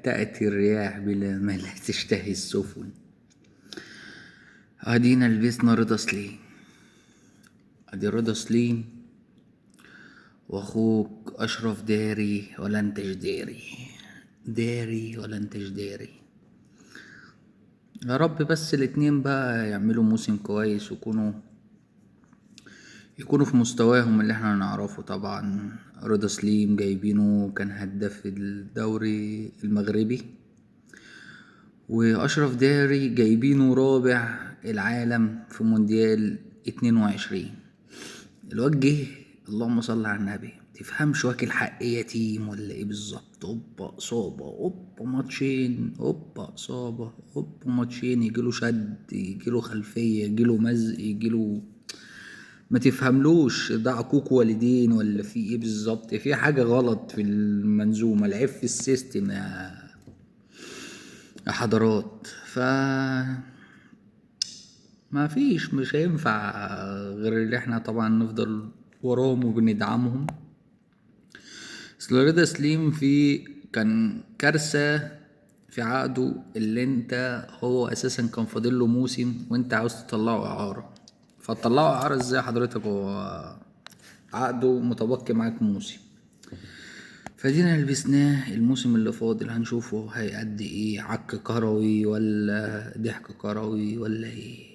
تأتي الرياح بلا ما لا تشتهي السفن. ادينا لبسنا رضا سليم. ادي رضا سليم واخوك اشرف داري ولا انتش داري. داري ولا انتش داري. يا رب بس الاتنين بقى يعملوا موسم كويس يكونوا في مستواهم اللي احنا نعرفه. طبعا رضا سليم جايبينه كان هداف الدوري المغربي، واشرف داري جايبينه رابع العالم في مونديال 22. الواد جه، اللهم صل على النبي، تفهمش واكل حق يتيم ولا ايه بالظبط. اوبا اصابه، اوبا ماتشين، اوبا اصابه، اوبا ماتشين، يجيله شد، يجيله خلفيه، يجيله مزق، يجيله ما تفهملوش ده عقوق والدين ولا في ايه بالظبط. في حاجه غلط في المنظومه، العيب في السيستم يا حضرات. ما فيش، مش هينفع غير اللي احنا طبعا نفضل وراهم وبندعمهم. اصل رضا سليم كان كارثة في عقده، اللي انت هو اساسا كان فاضل له موسم وانت عاوز تطلعه اعارة. فتطلعه اعارة ازاي حضرتك؟ هو عقده متبقي معاك موسم. فدينا لبسناه الموسم اللي فاضل، هنشوفه هيأدي ايه، عك كروي ولا ضحك كروي ولا ايه.